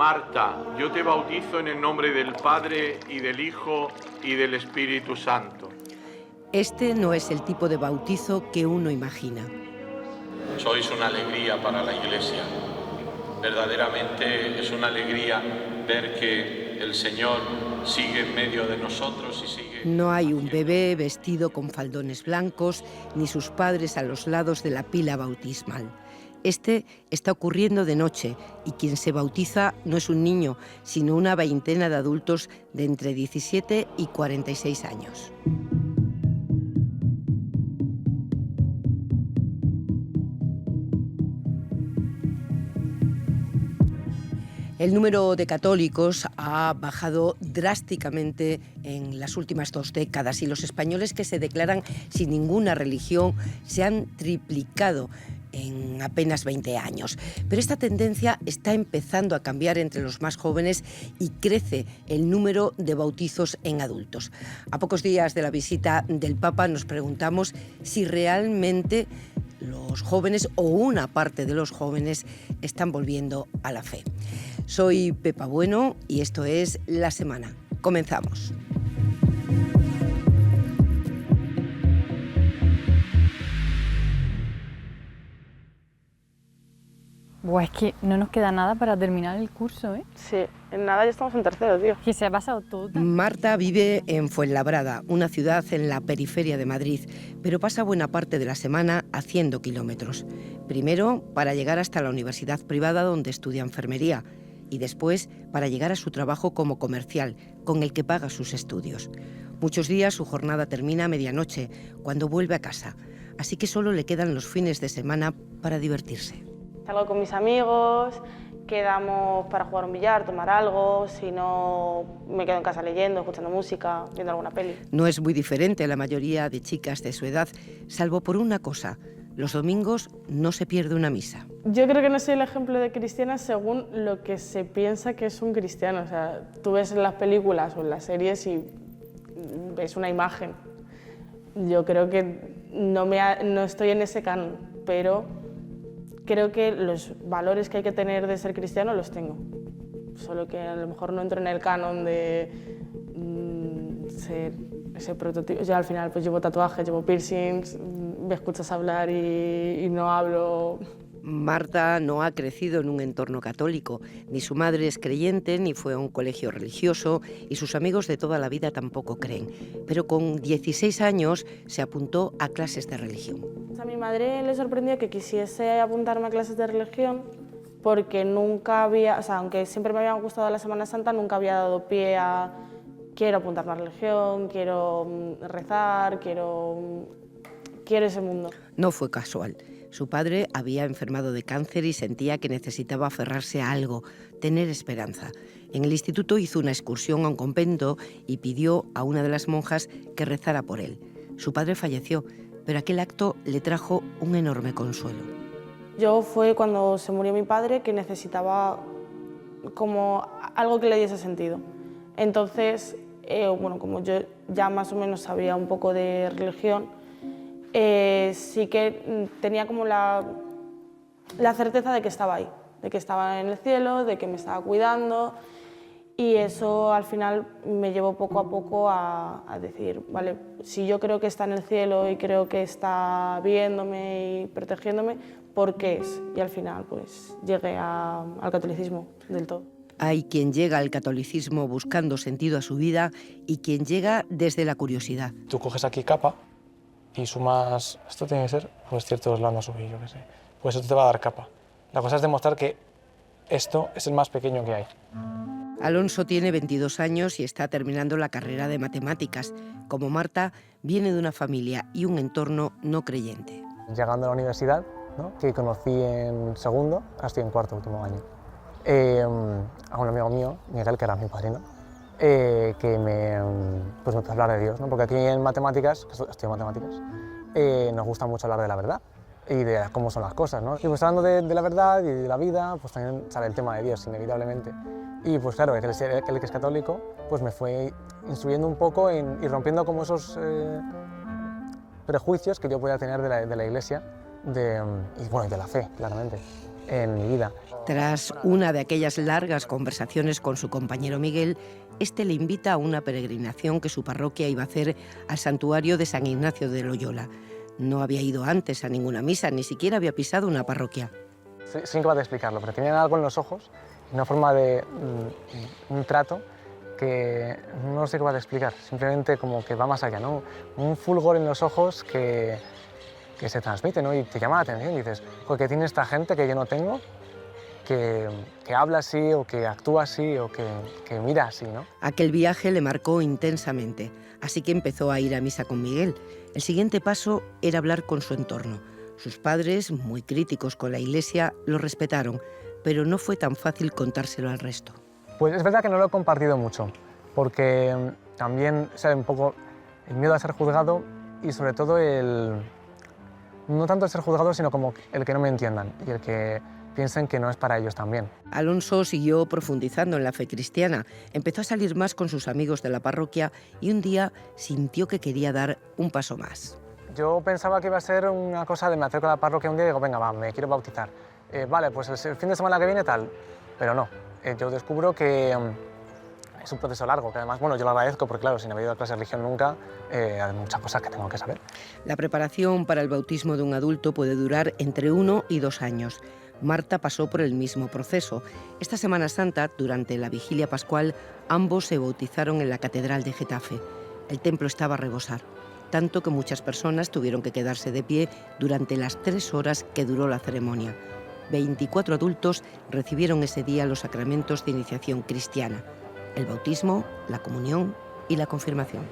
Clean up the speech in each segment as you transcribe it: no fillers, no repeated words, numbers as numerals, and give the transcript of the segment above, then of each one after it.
Marta, yo te bautizo en el nombre del Padre y del Hijo y del Espíritu Santo. Este no es el tipo de bautizo que uno imagina. Sois una alegría para la Iglesia. Verdaderamente es una alegría ver que el Señor sigue en medio de nosotros y sigue... No hay un bebé vestido con faldones blancos, ni sus padres a los lados de la pila bautismal. Este está ocurriendo de noche y quien se bautiza no es un niño, sino una veintena de adultos de entre 17 y 46 años. El número de católicos ha bajado drásticamente en las últimas 2 décadas y los españoles que se declaran sin ninguna religión se han triplicado en apenas 20 años. Pero esta tendencia está empezando a cambiar entre los más jóvenes y crece el número de bautizos en adultos. A pocos días de la visita del Papa nos preguntamos si realmente los jóvenes o una parte de los jóvenes están volviendo a la fe. Soy Pepa Bueno y esto es La Semana. Comenzamos. Buah, es que no nos queda nada para terminar el curso, ¿eh? Sí, en nada ya estamos en tercero, tío. Que se ha pasado todo. Marta vive en Fuenlabrada, una ciudad en la periferia de Madrid, pero pasa buena parte de la semana haciendo kilómetros. Primero para llegar hasta la universidad privada donde estudia enfermería y después para llegar a su trabajo como comercial, con el que paga sus estudios. Muchos días su jornada termina a medianoche, cuando vuelve a casa, así que solo le quedan los fines de semana para divertirse. Salgo con mis amigos, quedamos para jugar un billar, tomar algo, si no me quedo en casa leyendo, escuchando música, viendo alguna peli. No es muy diferente a la mayoría de chicas de su edad, salvo por una cosa: los domingos no se pierde una misa. Yo creo que no soy el ejemplo de cristiana según lo que se piensa que es un cristiano. O sea, tú ves en las películas o en las series y ves una imagen. Yo creo que no estoy en ese canon, pero creo que los valores que hay que tener de ser cristiano los tengo. Solo que a lo mejor no entro en el canon de ser ese prototipo. Yo al final pues llevo tatuajes, llevo piercings, me escuchas hablar y no hablo. Marta no ha crecido en un entorno católico, ni su madre es creyente, ni fue a un colegio religioso, y sus amigos de toda la vida tampoco creen. Pero con 16 años se apuntó a clases de religión. A mi madre le sorprendió que quisiese apuntarme a clases de religión porque nunca había, o sea, aunque siempre me había gustado la Semana Santa, nunca había dado pie a quiero apuntarme a religión, quiero rezar, quiero ese mundo. No fue casual. Su padre había enfermado de cáncer y sentía que necesitaba aferrarse a algo, tener esperanza. En el instituto hizo una excursión a un convento y pidió a una de las monjas que rezara por él. Su padre falleció, pero aquel acto le trajo un enorme consuelo. Yo fue cuando se murió mi padre que necesitaba como algo que le diese sentido. Entonces, bueno, como yo ya más o menos sabía un poco de religión, sí que tenía como la certeza de que estaba ahí, de que estaba en el cielo, de que me estaba cuidando, y eso al final me llevó poco a poco a decir, vale, si yo creo que está en el cielo y creo que está viéndome y protegiéndome, ¿por qué es? Y al final pues llegué al catolicismo del todo. Hay quien llega al catolicismo buscando sentido a su vida y quien llega desde la curiosidad. Tú coges aquí capa y sumas, esto tiene que ser, pues ciertos lados subir, yo qué sé, pues eso te va a dar capa. La cosa es demostrar que esto es el más pequeño que hay. Alonso tiene 22 años y está terminando la carrera de matemáticas. Como Marta, viene de una familia y un entorno no creyente. Llegando a la universidad, ¿no?, que conocí en segundo, ahora estoy en cuarto, último año, a un amigo mío, Miguel, que era mi padrino, que me empezó a hablar de Dios, ¿no? Porque aquí en matemáticas, que estudio matemáticas, nos gusta mucho hablar de la verdad y de cómo son las cosas, ¿no? Y pues hablando de la verdad y de la vida, pues también sale el tema de Dios, inevitablemente. Y pues claro, él que es católico, pues me fue instruyendo un poco y rompiendo como esos prejuicios que yo podía tener de la Iglesia y bueno, y de la fe, claramente. en mi vida. Tras una de aquellas largas conversaciones con su compañero Miguel, este le invita a una peregrinación que su parroquia iba a hacer al santuario de San Ignacio de Loyola. No había ido antes a ninguna misa, ni siquiera había pisado una parroquia. Sin capaz de explicarlo, pero tenían algo en los ojos, una forma de un trato que no soy capaz de explicar, simplemente como que va más allá, ¿no? Un fulgor en los ojos que se transmite, ¿no? Y te llama la atención, dices, porque tiene esta gente que yo no tengo, que habla así, o que actúa así, o que mira así, ¿no? Aquel viaje le marcó intensamente, así que empezó a ir a misa con Miguel. El siguiente paso era hablar con su entorno. Sus padres, muy críticos con la Iglesia, lo respetaron, pero no fue tan fácil contárselo al resto. Pues es verdad que no lo he compartido mucho, porque también sabe un poco el miedo a ser juzgado y sobre todo no tanto el ser juzgado, sino como el que no me entiendan y el que piensen que no es para ellos también. Alonso siguió profundizando en la fe cristiana, empezó a salir más con sus amigos de la parroquia y un día sintió que quería dar un paso más. Yo pensaba que iba a ser una cosa de me acerco a la parroquia un día y digo, venga, va, me quiero bautizar. Vale, pues el fin de semana que viene tal, pero no. Yo descubro que es un proceso largo, que además, bueno, yo lo agradezco porque, claro, si no he ido a clase de religión nunca, hay muchas cosas que tengo que saber. La preparación para el bautismo de un adulto puede durar entre 1 y 2 años. Marta pasó por el mismo proceso. Esta Semana Santa, durante la vigilia pascual, ambos se bautizaron en la Catedral de Getafe. El templo estaba a rebosar, tanto que muchas personas tuvieron que quedarse de pie durante las 3 horas que duró la ceremonia. 24 adultos recibieron ese día los sacramentos de iniciación cristiana: el bautismo, la comunión y la confirmación.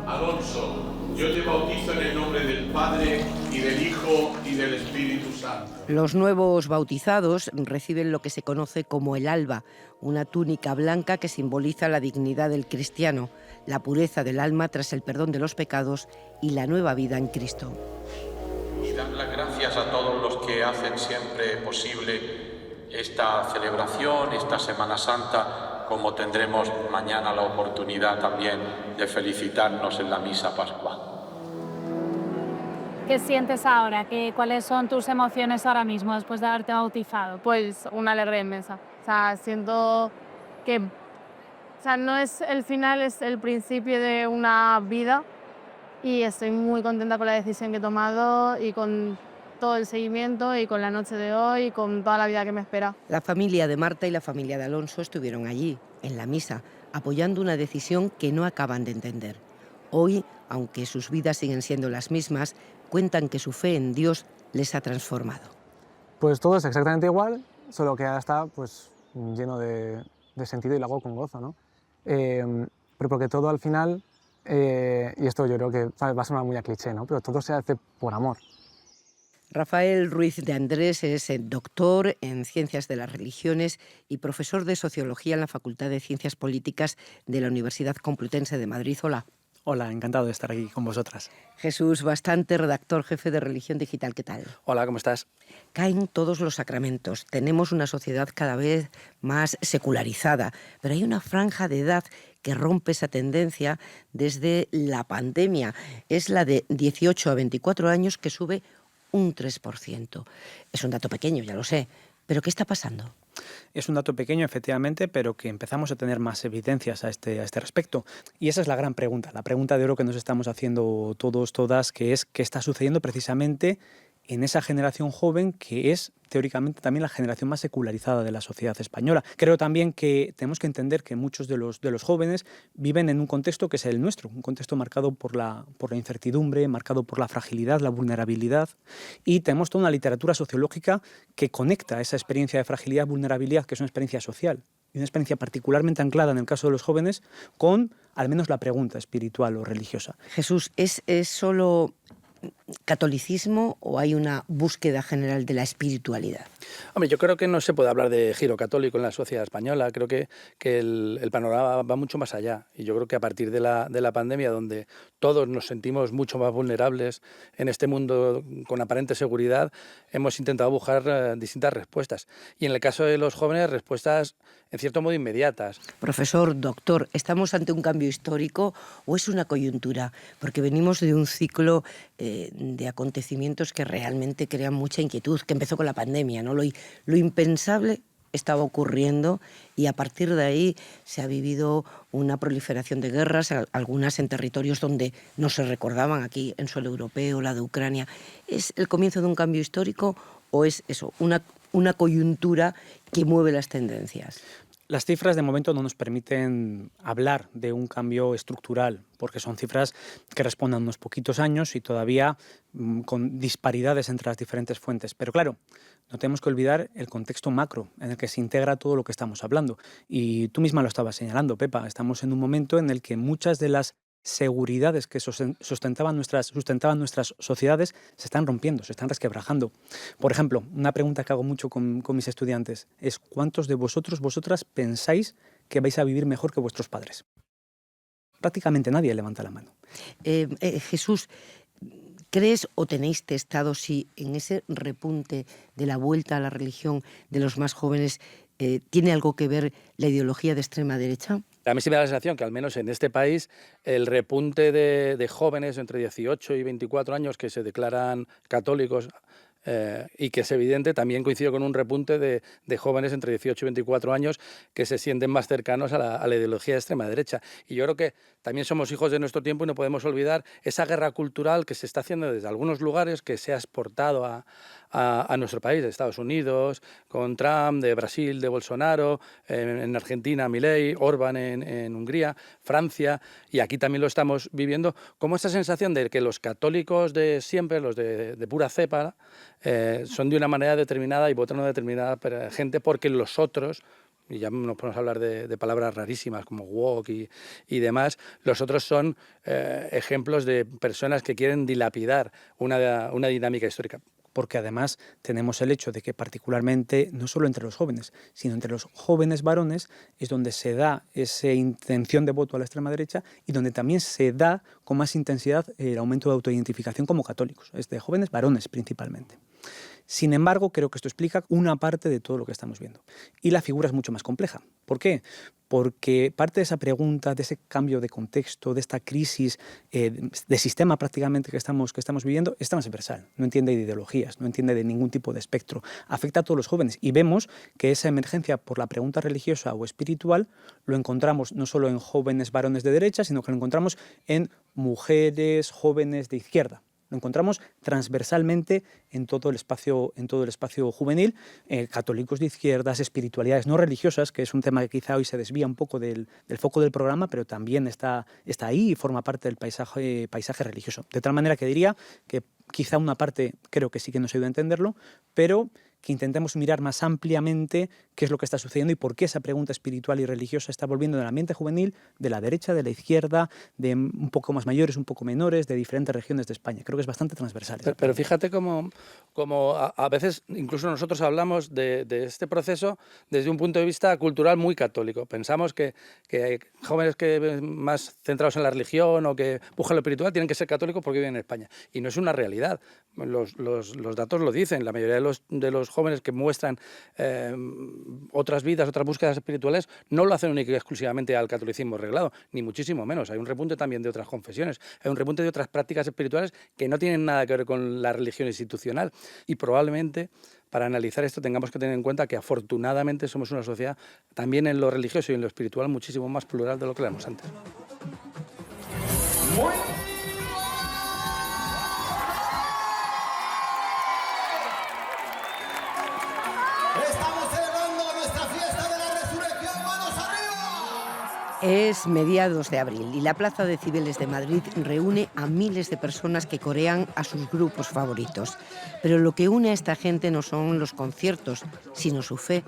Alonso, yo te bautizo en el nombre del Padre, y del Hijo, y del Espíritu Santo. Los nuevos bautizados reciben lo que se conoce como el alba, una túnica blanca que simboliza la dignidad del cristiano, la pureza del alma tras el perdón de los pecados y la nueva vida en Cristo. Y dad las gracias a todos los que hacen siempre posible esta celebración, esta Semana Santa, como tendremos mañana la oportunidad también de felicitarnos en la misa pascual. ¿Qué sientes ahora? ¿Cuáles son tus emociones ahora mismo después de haberte bautizado? Pues una alegría inmensa. O sea, siento que no es el final, es el principio de una vida y estoy muy contenta con la decisión que he tomado y con todo el seguimiento y con la noche de hoy y con toda la vida que me espera. La familia de Marta y la familia de Alonso estuvieron allí, en la misa, apoyando una decisión que no acaban de entender. Hoy, aunque sus vidas siguen siendo las mismas, cuentan que su fe en Dios les ha transformado. Pues todo es exactamente igual, solo que ahora está pues, lleno de sentido y lo hago con gozo, ¿no? Pero porque todo al final, y esto yo creo que va a sonar muy a cliché, ¿no? Pero todo se hace por amor. Rafael Ruiz de Andrés es doctor en Ciencias de las Religiones y profesor de Sociología en la Facultad de Ciencias Políticas de la Universidad Complutense de Madrid. Hola. Hola, encantado de estar aquí con vosotras. Jesús Bastante, redactor jefe de Religión Digital. ¿Qué tal? Hola, ¿cómo estás? Caen todos los sacramentos. Tenemos una sociedad cada vez más secularizada, pero hay una franja de edad que rompe esa tendencia desde la pandemia. Es la de 18 a 24 años que sube un 3%. Es un dato pequeño, ya lo sé, pero ¿qué está pasando? Es un dato pequeño, efectivamente, pero que empezamos a tener más evidencias a este respecto. Y esa es la gran pregunta, la pregunta de oro que nos estamos haciendo todos, todas, que es qué está sucediendo precisamente en esa generación joven que es teóricamente también la generación más secularizada de la sociedad española. Creo también que tenemos que entender que muchos de los jóvenes viven en un contexto que es el nuestro, un contexto marcado por la incertidumbre, marcado por la fragilidad, la vulnerabilidad, y tenemos toda una literatura sociológica que conecta esa experiencia de fragilidad, vulnerabilidad, que es una experiencia social, y una experiencia particularmente anclada en el caso de los jóvenes, con al menos la pregunta espiritual o religiosa. Jesús, ¿es solo catolicismo o hay una búsqueda general de la espiritualidad? Hombre, yo creo que no se puede hablar de giro católico en la sociedad española. Creo que el panorama va mucho más allá. Y yo creo que a partir de la pandemia, donde todos nos sentimos mucho más vulnerables en este mundo con aparente seguridad, hemos intentado buscar distintas respuestas. Y en el caso de los jóvenes, respuestas en cierto modo inmediatas. Profesor, doctor, ¿estamos ante un cambio histórico o es una coyuntura? Porque venimos de un ciclo de acontecimientos que realmente crean mucha inquietud, que empezó con la pandemia, ¿no? Lo impensable estaba ocurriendo y a partir de ahí se ha vivido una proliferación de guerras, algunas en territorios donde no se recordaban, aquí en suelo europeo, la de Ucrania. ¿Es el comienzo de un cambio histórico o es eso, una coyuntura que mueve las tendencias? Las cifras de momento no nos permiten hablar de un cambio estructural, porque son cifras que responden a unos poquitos años y todavía con disparidades entre las diferentes fuentes. Pero claro, no tenemos que olvidar el contexto macro en el que se integra todo lo que estamos hablando. Y tú misma lo estabas señalando, Pepa, estamos en un momento en el que muchas de las seguridades que sustentaban nuestras sociedades se están rompiendo, se están resquebrajando. Por ejemplo, una pregunta que hago mucho con mis estudiantes es ¿cuántos de vosotras pensáis que vais a vivir mejor que vuestros padres? Prácticamente nadie levanta la mano. Jesús, ¿crees o tenéis testado si en ese repunte de la vuelta a la religión de los más jóvenes tiene algo que ver la ideología de extrema derecha? A mí sí me da la sensación que al menos en este país el repunte de jóvenes entre 18 y 24 años que se declaran católicos y que es evidente, también coincido con un repunte de jóvenes entre 18 y 24 años que se sienten más cercanos a la ideología de extrema derecha. Y yo creo que también somos hijos de nuestro tiempo y no podemos olvidar esa guerra cultural que se está haciendo desde algunos lugares, que se ha exportado a nuestro país, de Estados Unidos, con Trump, de Brasil, de Bolsonaro, en Argentina, Milei, Orbán en Hungría, Francia, y aquí también lo estamos viviendo, como esta sensación de que los católicos de siempre, los de pura cepa, son de una manera determinada y votan a una determinada gente porque los otros, y ya nos podemos hablar de palabras rarísimas como woke y demás, los otros son ejemplos de personas que quieren dilapidar una dinámica histórica. Porque además tenemos el hecho de que particularmente, no solo entre los jóvenes, sino entre los jóvenes varones, es donde se da esa intención de voto a la extrema derecha y donde también se da con más intensidad el aumento de autoidentificación como católicos, es de jóvenes varones principalmente. Sin embargo, creo que esto explica una parte de todo lo que estamos viendo. Y la figura es mucho más compleja. ¿Por qué? Porque parte de esa pregunta, de ese cambio de contexto, de esta crisis de sistema prácticamente que estamos viviendo, es transversal. No entiende de ideologías, no entiende de ningún tipo de espectro. Afecta a todos los jóvenes. Y vemos que esa emergencia por la pregunta religiosa o espiritual lo encontramos no solo en jóvenes varones de derecha, sino que lo encontramos en mujeres jóvenes de izquierda. Lo encontramos transversalmente en todo el espacio juvenil, católicos de izquierdas, espiritualidades no religiosas, que es un tema que quizá hoy se desvía un poco del foco del programa, pero también está ahí y forma parte del paisaje religioso. De tal manera que diría que quizá una parte creo que sí que nos ayuda a entenderlo, pero que intentemos mirar más ampliamente qué es lo que está sucediendo y por qué esa pregunta espiritual y religiosa está volviendo en el ambiente juvenil de la derecha, de la izquierda, de un poco más mayores, un poco menores, de diferentes regiones de España. Creo que es bastante transversal. Pero fíjate cómo a veces incluso nosotros hablamos de este proceso desde un punto de vista cultural muy católico. Pensamos que jóvenes que más centrados en la religión o que buscan lo espiritual tienen que ser católicos porque viven en España. Y no es una realidad. Los datos lo dicen. La mayoría de los jóvenes que muestran otras vidas, otras búsquedas espirituales, no lo hacen únicamente y exclusivamente al catolicismo reglado, ni muchísimo menos. Hay un repunte también de otras confesiones, hay un repunte de otras prácticas espirituales que no tienen nada que ver con la religión institucional. Y probablemente para analizar esto tengamos que tener en cuenta que afortunadamente somos una sociedad también en lo religioso y en lo espiritual muchísimo más plural de lo que éramos antes. Es mediados de abril y la Plaza de Cibeles de Madrid reúne a miles de personas que corean a sus grupos favoritos. Pero lo que une a esta gente no son los conciertos, sino su fe.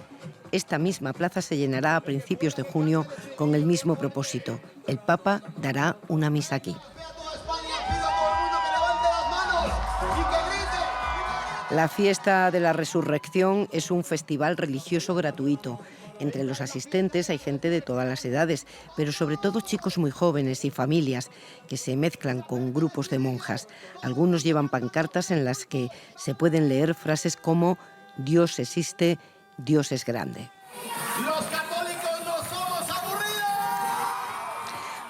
Esta misma plaza se llenará a principios de junio con el mismo propósito. El Papa dará una misa aquí. La fiesta de la Resurrección es un festival religioso gratuito. Entre los asistentes hay gente de todas las edades, pero sobre todo chicos muy jóvenes y familias que se mezclan con grupos de monjas. Algunos llevan pancartas en las que se pueden leer frases como «Dios existe, Dios es grande». ¡Los católicos no somos aburridos!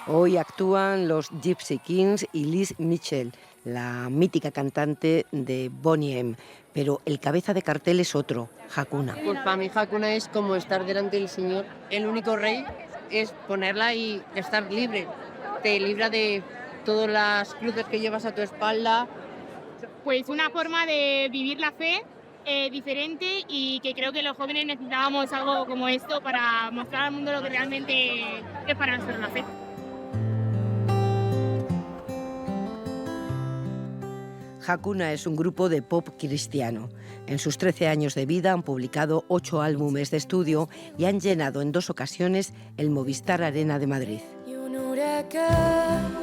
Hoy actúan los Gypsy Kings y Liz Mitchell, la mítica cantante de Boney M. Pero el cabeza de cartel es otro, Hakuna. Pues para mí Hakuna es como estar delante del Señor. El único rey es ponerla y estar libre. Te libra de todas las cruces que llevas a tu espalda. Pues una forma de vivir la fe diferente, y que creo que los jóvenes necesitábamos algo como esto para mostrar al mundo lo que realmente es para nosotros la fe. Hakuna es un grupo de pop cristiano. En sus 13 años de vida han publicado 8 álbumes de estudio y han llenado en 2 ocasiones el Movistar Arena de Madrid. Y un huracán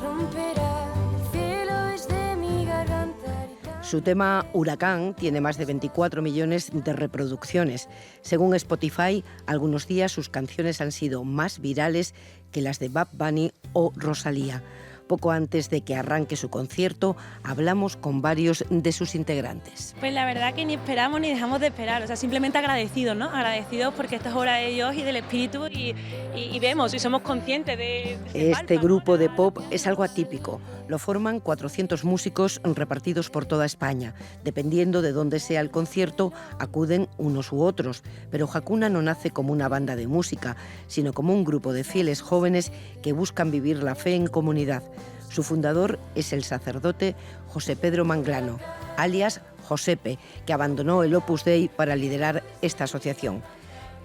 romperá el cielo desde mi garganta. Su tema Huracán tiene más de 24 millones de reproducciones. Según Spotify, algunos días sus canciones han sido más virales que las de Bad Bunny o Rosalía. Poco antes de que arranque su concierto, hablamos con varios de sus integrantes. Pues la verdad que ni esperamos ni dejamos de esperar, o sea, simplemente agradecidos, ¿no? Agradecidos porque esto es obra de Dios y del Espíritu y vemos y somos conscientes de Este grupo de pop es algo atípico. Lo forman 400 músicos repartidos por toda España. Dependiendo de dónde sea el concierto, acuden unos u otros. Pero Hakuna no nace como una banda de música, sino como un grupo de fieles jóvenes que buscan vivir la fe en comunidad. Su fundador es el sacerdote José Pedro Manglano, alias Josepe, que abandonó el Opus Dei para liderar esta asociación.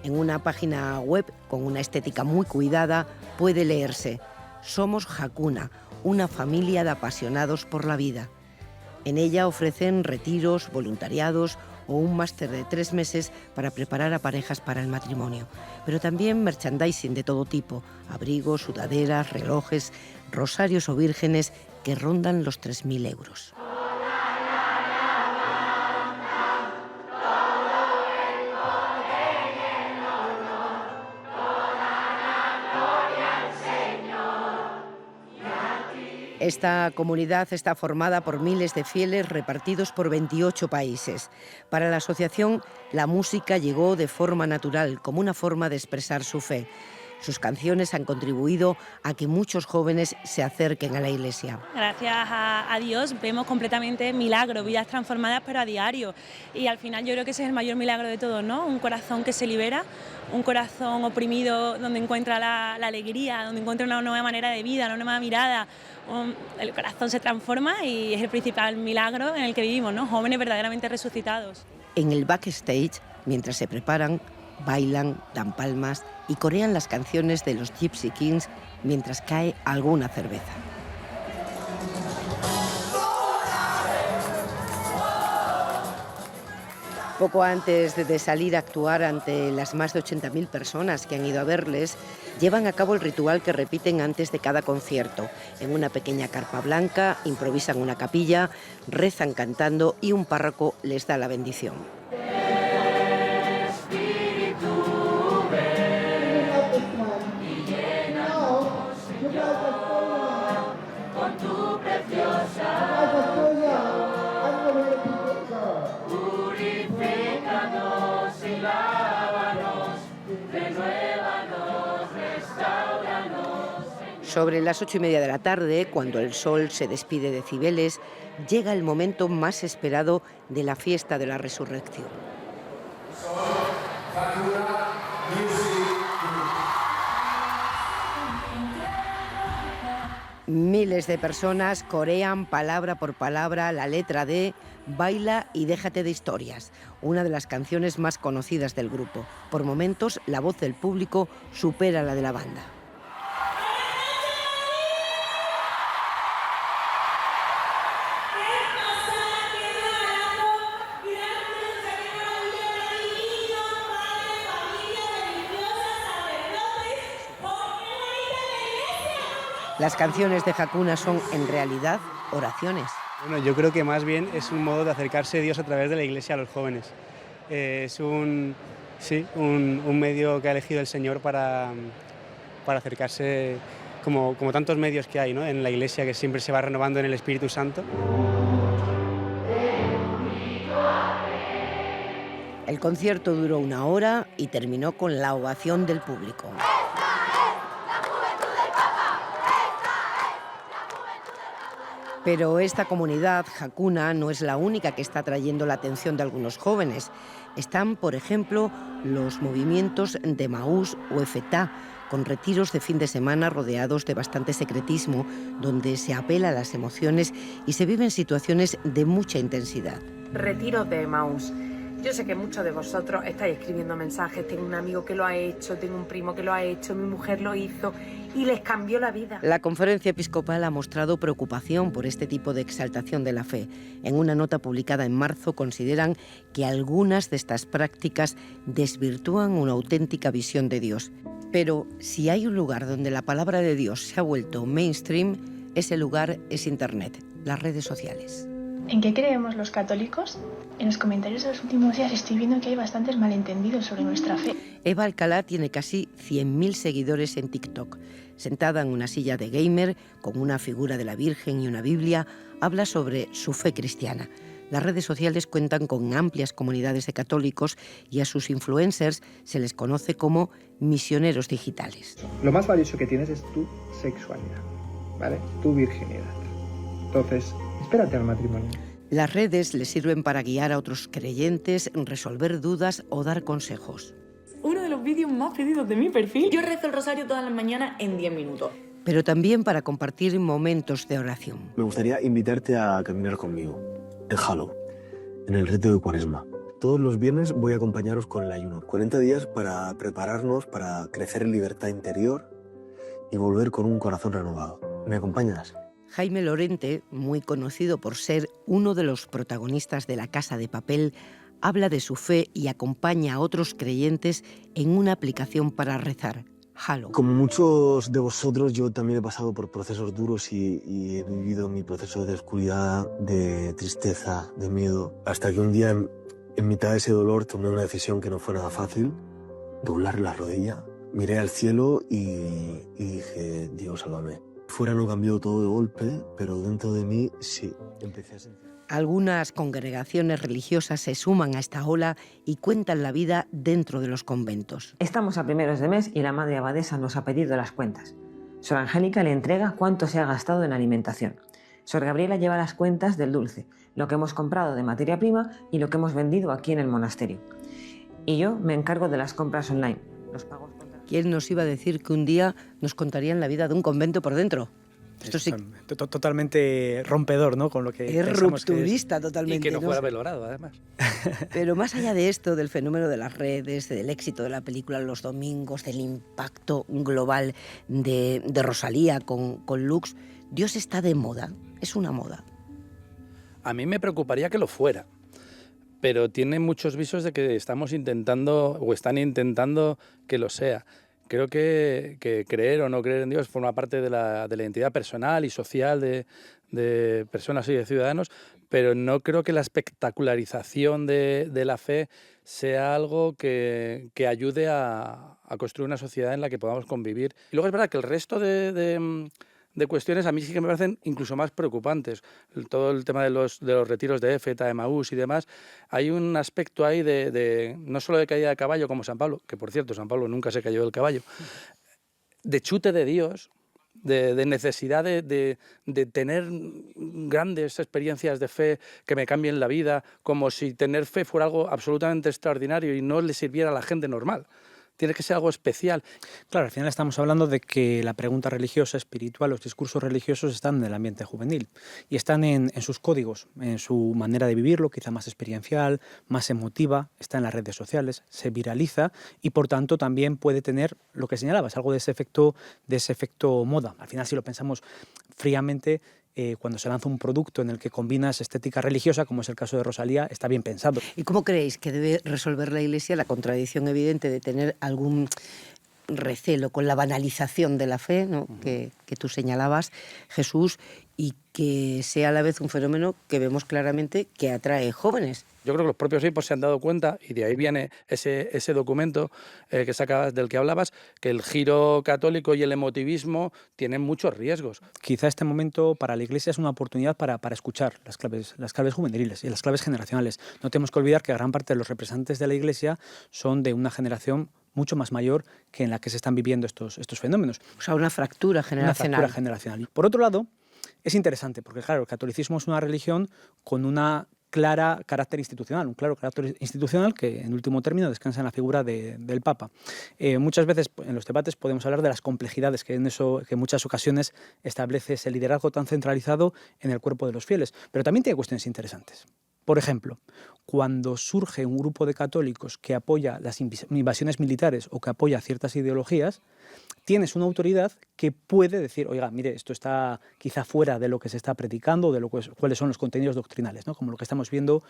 En una página web con una estética muy cuidada puede leerse: «Somos Hakuna, una familia de apasionados por la vida». En ella ofrecen retiros, voluntariados o un máster de 3 meses para preparar a parejas para el matrimonio. Pero también merchandising de todo tipo: abrigos, sudaderas, relojes, rosarios o vírgenes que rondan los 3.000 euros. Esta comunidad está formada por miles de fieles repartidos por 28 países. Para la asociación, la música llegó de forma natural, como una forma de expresar su fe. Sus canciones han contribuido a que muchos jóvenes se acerquen a la Iglesia. Gracias a Dios vemos completamente milagros, vidas transformadas, pero a diario. Y al final yo creo que ese es el mayor milagro de todo, ¿no? Un corazón que se libera, un corazón oprimido donde encuentra la alegría, donde encuentra una nueva manera de vida, una nueva mirada. El corazón se transforma y es el principal milagro en el que vivimos, ¿no? Jóvenes verdaderamente resucitados. En el backstage, mientras se preparan, bailan, dan palmas y corean las canciones de los Gypsy Kings mientras cae alguna cerveza. Poco antes de salir a actuar ante las más de 80.000 personas que han ido a verles, llevan a cabo el ritual que repiten antes de cada concierto. En una pequeña carpa blanca improvisan una capilla, rezan cantando y un párroco les da la bendición. Sobre las 8:30 de la tarde, cuando el sol se despide de Cibeles, llega el momento más esperado de la fiesta de la Resurrección. Miles de personas corean palabra por palabra la letra de Baila y déjate de historias, una de las canciones más conocidas del grupo. Por momentos, la voz del público supera la de la banda. Las canciones de Hakuna son, en realidad, oraciones. Bueno, yo creo que más bien es un modo de acercarse a Dios a través de la Iglesia a los jóvenes. Es un medio que ha elegido el Señor para acercarse, como tantos medios que hay, ¿no?, en la Iglesia, que siempre se va renovando en el Espíritu Santo. El concierto duró 1 hora y terminó con la ovación del público. Pero esta comunidad, Hakuna, no es la única que está atrayendo la atención de algunos jóvenes. Están, por ejemplo, los movimientos de Emaús o Efetá, con retiros de fin de semana rodeados de bastante secretismo, donde se apela a las emociones y se viven situaciones de mucha intensidad. Retiros de Emaús. Yo sé que muchos de vosotros estáis escribiendo mensajes, tengo un amigo que lo ha hecho, tengo un primo que lo ha hecho, mi mujer lo hizo y les cambió la vida. La Conferencia Episcopal ha mostrado preocupación por este tipo de exaltación de la fe. En una nota publicada en marzo consideran que algunas de estas prácticas desvirtúan una auténtica visión de Dios. Pero si hay un lugar donde la palabra de Dios se ha vuelto mainstream, ese lugar es Internet, las redes sociales. ¿En qué creemos los católicos? En los comentarios de los últimos días estoy viendo que hay bastantes malentendidos sobre nuestra fe. Eva Alcalá tiene casi 100.000 seguidores en TikTok. Sentada en una silla de gamer, con una figura de la Virgen y una Biblia, habla sobre su fe cristiana. Las redes sociales cuentan con amplias comunidades de católicos y a sus influencers se les conoce como misioneros digitales. Lo más valioso que tienes es tu sexualidad, ¿vale? Tu virginidad. Entonces, espérate al matrimonio. Las redes les sirven para guiar a otros creyentes, resolver dudas o dar consejos. Uno de los vídeos más pedidos de mi perfil. Yo rezo el rosario todas las mañanas en 10 minutos. Pero también para compartir momentos de oración. Me gustaría invitarte a caminar conmigo, en Halo, en el reto de Cuaresma. Todos los viernes voy a acompañaros con el ayuno. 40 días para prepararnos, para crecer en libertad interior y volver con un corazón renovado. ¿Me acompañas? Jaime Lorente, muy conocido por ser uno de los protagonistas de La Casa de Papel, habla de su fe y acompaña a otros creyentes en una aplicación para rezar, Halo. Como muchos de vosotros, yo también he pasado por procesos duros y he vivido mi proceso de oscuridad, de tristeza, de miedo, hasta que un día, en mitad de ese dolor, tomé una decisión que no fue nada fácil, doblar la rodilla, miré al cielo y dije, Dios, sálvame. Fuera no cambió todo de golpe, pero dentro de mí sí, empecé a sentir. Algunas congregaciones religiosas se suman a esta ola y cuentan la vida dentro de los conventos. Estamos a primeros de mes y la madre abadesa nos ha pedido las cuentas. Sor Angélica le entrega cuánto se ha gastado en alimentación. Sor Gabriela lleva las cuentas del dulce, lo que hemos comprado de materia prima y lo que hemos vendido aquí en el monasterio. Y yo me encargo de las compras online, los pagos. ¿Quién nos iba a decir que un día nos contarían la vida de un convento por dentro? Esto sí. Totalmente rompedor, ¿no? Con lo que es rupturista, totalmente. Y que no fuera valorado, además. Pero más allá de esto, del fenómeno de las redes, del éxito de la película Los Domingos, del impacto global de Rosalía con Lux, ¿Dios está de moda? ¿Es una moda? A mí me preocuparía que lo fuera. Pero tiene muchos visos de que estamos intentando o están intentando que lo sea. Creo que creer o no creer en Dios forma parte de la identidad personal y social de personas y de ciudadanos, pero no creo que la espectacularización de la fe sea algo que ayude a construir una sociedad en la que podamos convivir. Y luego es verdad que el resto de cuestiones a mí sí que me parecen incluso más preocupantes. Todo el tema de los retiros de Éfeta, Emaús y demás, hay un aspecto ahí de no solo de caída de caballo como San Pablo, que por cierto San Pablo nunca se cayó del caballo, de chute de Dios, de necesidad de tener grandes experiencias de fe que me cambien la vida, como si tener fe fuera algo absolutamente extraordinario y no le sirviera a la gente normal. Tiene que ser algo especial. Claro, al final estamos hablando de que la pregunta religiosa, espiritual, los discursos religiosos están en el ambiente juvenil y están en sus códigos, en su manera de vivirlo, quizá más experiencial, más emotiva, está en las redes sociales, se viraliza y por tanto también puede tener lo que señalabas, algo de ese efecto moda. Al final, si lo pensamos fríamente, cuando se lanza un producto en el que combinas estética religiosa, como es el caso de Rosalía, está bien pensado. ¿Y cómo creéis que debe resolver la Iglesia la contradicción evidente de tener algún recelo con la banalización de la fe, ¿no? que tú señalabas, Jesús, y que sea a la vez un fenómeno que vemos claramente que atrae jóvenes. Yo creo que los propios obispos se han dado cuenta, y de ahí viene ese documento del que hablabas, que el giro católico y el emotivismo tienen muchos riesgos. Quizá este momento para la Iglesia es una oportunidad para escuchar las claves juveniles y las claves generacionales. No tenemos que olvidar que gran parte de los representantes de la Iglesia son de una generación mucho más mayor que en la que se están viviendo estos fenómenos. O sea, una fractura generacional. Una fractura generacional. Por otro lado, es interesante porque, claro, el catolicismo es una religión con una clara carácter institucional, un claro carácter institucional que en último término descansa en la figura del Papa. Muchas veces en los debates podemos hablar de las complejidades que en muchas ocasiones establece ese liderazgo tan centralizado en el cuerpo de los fieles, pero también tiene cuestiones interesantes. Por ejemplo, cuando surge un grupo de católicos que apoya las invasiones militares o que apoya ciertas ideologías, tienes una autoridad que puede decir, oiga, mire, esto está quizá fuera de lo que se está predicando, de cuáles son los contenidos doctrinales, ¿no? Como lo que estamos viendo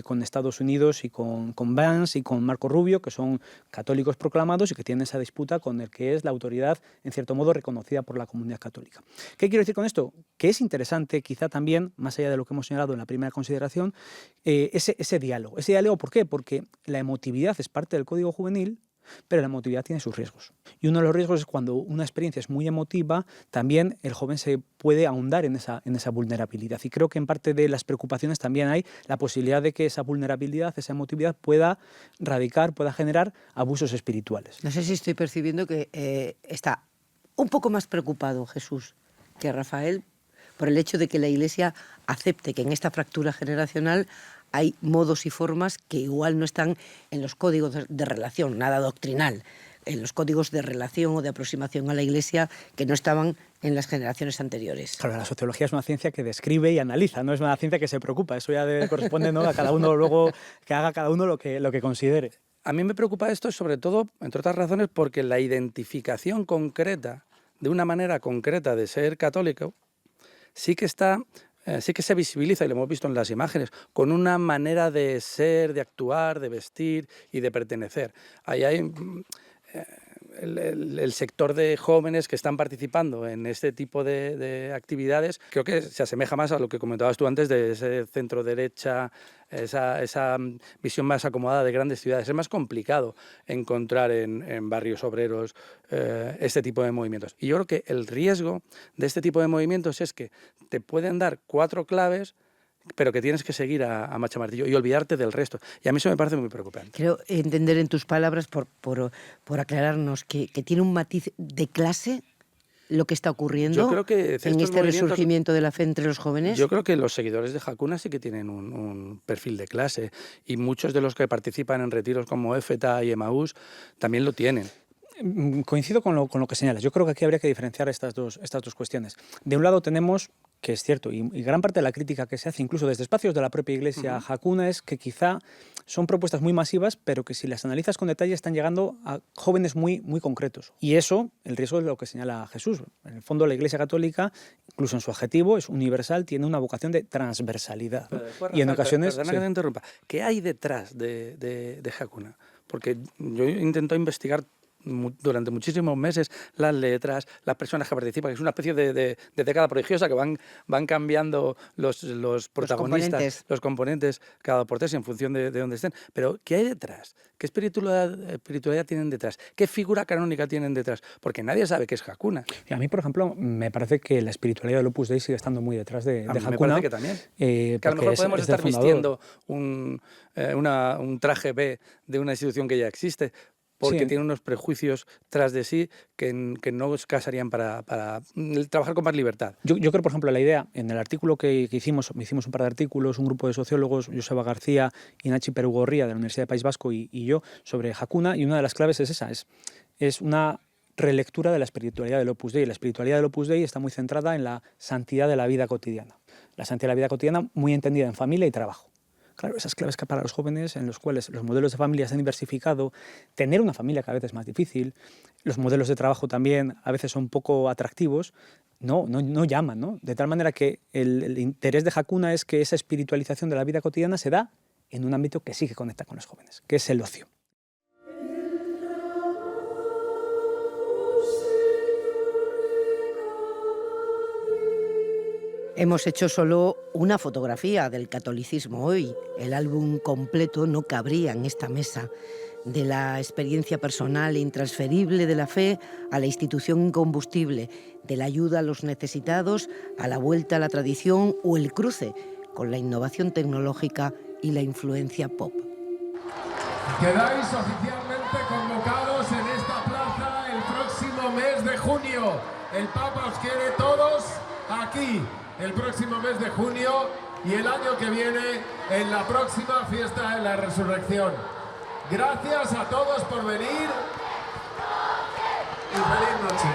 con Estados Unidos y con Vance y con Marco Rubio, que son católicos proclamados y que tienen esa disputa con el que es la autoridad, en cierto modo, reconocida por la comunidad católica. ¿Qué quiero decir con esto? Que es interesante, quizá también, más allá de lo que hemos señalado en la primera consideración, ese diálogo. Ese diálogo, ¿por qué? Porque la emotividad es parte del código juvenil, pero la emotividad tiene sus riesgos. Y uno de los riesgos es cuando una experiencia es muy emotiva, también el joven se puede ahondar en esa vulnerabilidad. Y creo que en parte de las preocupaciones también hay la posibilidad de que esa vulnerabilidad, esa emotividad pueda radicar, pueda generar abusos espirituales. No sé si estoy percibiendo que está un poco más preocupado Jesús que Rafael por el hecho de que la Iglesia acepte que en esta fractura generacional hay modos y formas que igual no están en los códigos de relación, nada doctrinal, en los códigos de relación o de aproximación a la Iglesia que no estaban en las generaciones anteriores. Claro, la sociología es una ciencia que describe y analiza, no es una ciencia que se preocupa. Eso ya corresponde, ¿no?, a cada uno luego que haga cada uno lo que considere. A mí me preocupa esto sobre todo, entre otras razones, porque la identificación concreta, de una manera concreta de ser católico, sí que se visibiliza, y lo hemos visto en las imágenes, con una manera de ser, de actuar, de vestir y de pertenecer. Ahí hay el sector de jóvenes que están participando en este tipo de actividades, creo que se asemeja más a lo que comentabas tú antes de ese centro derecha, esa visión más acomodada de grandes ciudades. Es más complicado encontrar en barrios obreros este tipo de movimientos. Y yo creo que el riesgo de este tipo de movimientos es que te pueden dar 4 claves, pero que tienes que seguir a macha martillo y olvidarte del resto. Y a mí eso me parece muy preocupante. Quiero entender en tus palabras, por aclararnos, que tiene un matiz de clase lo que está ocurriendo. Yo creo que en este resurgimiento de la fe entre los jóvenes. Yo creo que los seguidores de Hakuna sí que tienen un perfil de clase, y muchos de los que participan en retiros como EFETA y Emaús también lo tienen. Coincido con lo que señalas. Yo creo que aquí habría que diferenciar estas dos cuestiones. De un lado tenemos, que es cierto, y gran parte de la crítica que se hace incluso desde espacios de la propia Iglesia a Hakuna es que quizá son propuestas muy masivas, pero que si las analizas con detalle están llegando a jóvenes muy, muy concretos. Y eso, el riesgo es lo que señala Jesús. En el fondo, la Iglesia Católica, incluso en su objetivo, es universal, tiene una vocación de transversalidad, ¿no? Después, Y en ocasiones... Perdona que te interrumpa. ¿Qué hay detrás de Hakuna? Porque yo intento investigar durante muchísimos meses las letras, las personas que participan, que es una especie de década prodigiosa que van cambiando los protagonistas, los componentes cada portés en función de dónde estén. Pero ¿qué hay detrás? ¿Qué espiritualidad tienen detrás? ¿Qué figura canónica tienen detrás? Porque nadie sabe qué es Hakuna. Y a mí, por ejemplo, me parece que la espiritualidad del Opus Dei sigue estando muy detrás de Hakuna. Me parece que también. Que a lo mejor podemos estar vistiendo un traje B de una institución que ya existe, porque tiene unos prejuicios tras de sí que no os casarían para trabajar con más libertad. Yo creo, por ejemplo, la idea, en el artículo que hicimos un par de artículos, un grupo de sociólogos, Joseba García y Nachi Perugorría de la Universidad del País Vasco y yo, sobre Hakuna, y una de las claves es esa, es una relectura de la espiritualidad del Opus Dei. La espiritualidad del Opus Dei está muy centrada en la santidad de la vida cotidiana. La santidad de la vida cotidiana muy entendida en familia y trabajo. Claro, esas claves que para los jóvenes, en los cuales los modelos de familia se han diversificado, tener una familia cada vez es más difícil, los modelos de trabajo también a veces son poco atractivos, no llaman, ¿no? De tal manera que el interés de Hakuna es que esa espiritualización de la vida cotidiana se da en un ámbito que sí que conecta con los jóvenes, que es el ocio. Hemos hecho solo una fotografía del catolicismo hoy. El álbum completo no cabría en esta mesa. De la experiencia personal e intransferible de la fe a la institución incombustible, de la ayuda a los necesitados a la vuelta a la tradición o el cruce con la innovación tecnológica y la influencia pop. Quedáis oficialmente convocados en esta plaza el próximo mes de junio. El Papa os quiere todos aquí el próximo mes de junio y el año que viene en la próxima fiesta de la Resurrección. Gracias a todos por venir y feliz noche.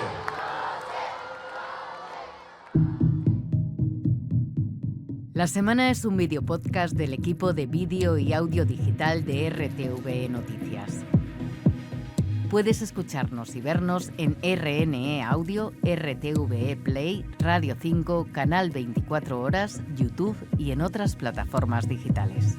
La Semana es un videopodcast del equipo de vídeo y audio digital de RTVE Noticias. Puedes escucharnos y vernos en RNE Audio, RTVE Play, Radio 5, Canal 24 Horas, YouTube y en otras plataformas digitales.